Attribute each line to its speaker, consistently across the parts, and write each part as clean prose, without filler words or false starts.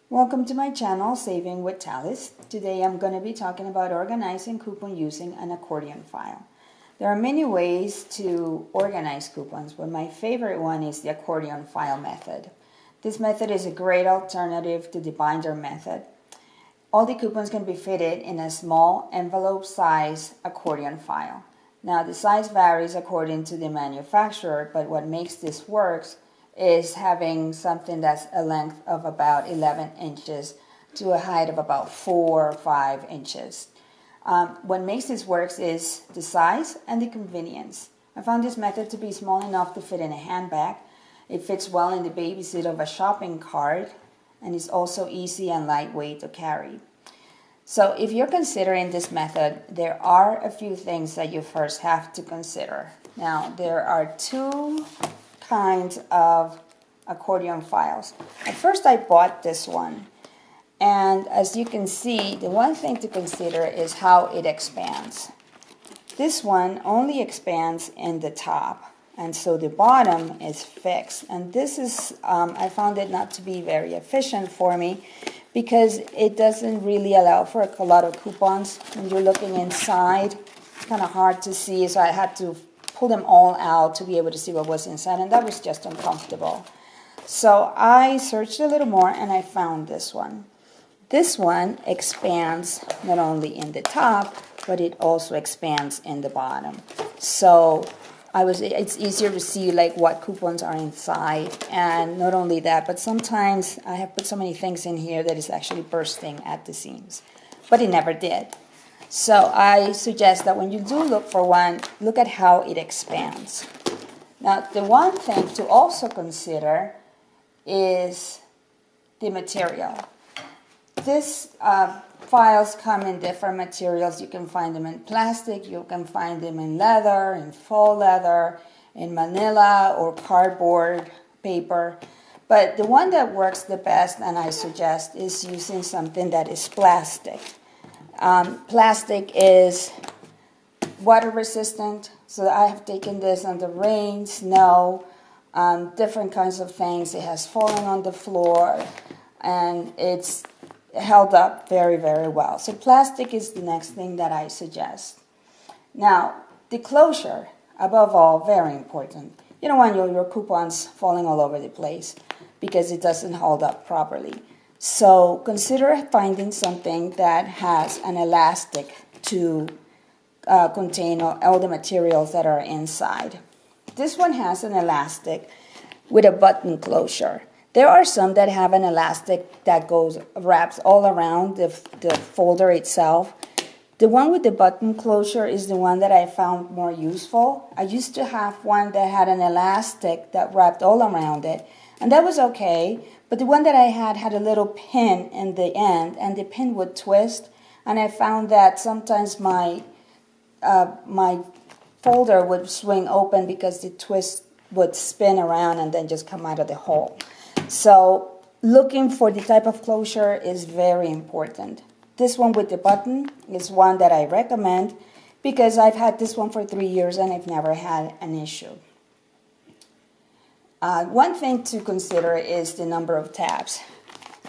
Speaker 1: Welcome to my channel, Saving with Talis. Today I'm going to be talking about organizing coupons using an accordion file. There are many ways to organize coupons, but my favorite one is the accordion file method. This method is a great alternative to the binder method. All the coupons can be fitted in a small envelope-size accordion file. Now the size varies according to the manufacturer, but what makes this work is having something that's a length of about 11 inches to a height of about 4 or 5 inches. What makes this work is the size and the convenience. I found this method to be small enough to fit in a handbag. It fits well in the baby seat of a shopping cart, and it's also easy and lightweight to carry. So if you're considering this method, there are a few things that you first have to consider. Now, there are two kinds of accordion files. At first I bought this one, and as you can see, the one thing to consider is how it expands. This one only expands in the top, and so the bottom is fixed, and this is I found it not to be very efficient for me because it doesn't really allow for a lot of coupons. When you're looking inside, it's kind of hard to see, so I had to pull them all out to be able to see what was inside, and that was just uncomfortable. So I searched a little more and I found this one. This one expands not only in the top, but it also expands in the bottom. So it's easier to see like what coupons are inside, and not only that, but sometimes I have put so many things in here that it's actually bursting at the seams, but it never did. So I suggest that when you do look for one, look at how it expands. Now, the one thing to also consider is the material. These files come in different materials. You can find them in plastic, you can find them in leather, in faux leather, in manila or cardboard paper. But the one that works the best, and I suggest, is using something that is plastic. Plastic is water resistant, so I have taken this under rain, snow, different kinds of things. It has fallen on the floor, and it's held up very, very well. So plastic is the next thing that I suggest. Now, the closure, above all, very important. You don't want your coupons falling all over the place because it doesn't hold up properly. So consider finding something that has an elastic to contain all the materials that are inside. This one has an elastic with a button closure. There are some that have an elastic that wraps all around the folder itself. The one with the button closure is the one that I found more useful. I used to have one that had an elastic that wrapped all around it, and that was okay. But the one that I had a little pin in the end, and the pin would twist, and I found that sometimes my folder would swing open because the twist would spin around and then just come out of the hole. So looking for the type of closure is very important. This one with the button is one that I recommend because I've had this one for 3 years and I've never had an issue. One thing to consider is the number of tabs.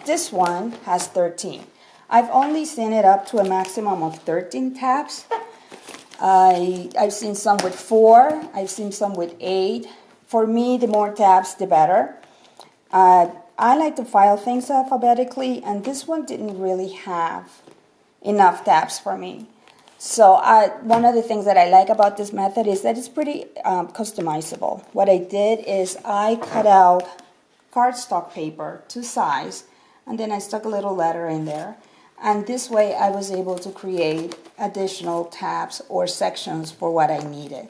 Speaker 1: This one has 13. I've only seen it up to a maximum of 13 tabs. I've seen some with 4. I've seen some with 8. For me, the more tabs, the better. I like to file things alphabetically, and this one didn't really have enough tabs for me. So one of the things that I like about this method is that it's pretty customizable. What I did is I cut out cardstock paper to size, and then I stuck a little letter in there. And this way I was able to create additional tabs or sections for what I needed.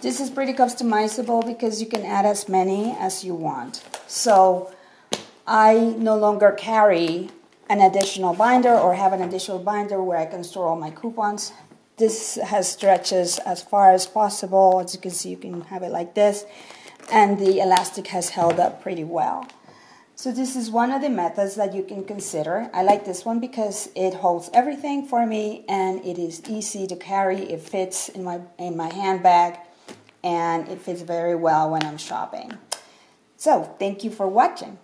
Speaker 1: This is pretty customizable because you can add as many as you want. So I no longer carry an additional binder or have an additional binder where I can store all my coupons. This has stretches as far as possible. As you can see, you can have it like this, and the elastic has held up pretty well. So this is one of the methods that you can consider. I like this one because it holds everything for me and it is easy to carry. It fits in my handbag, and it fits very well when I'm shopping. So thank you for watching.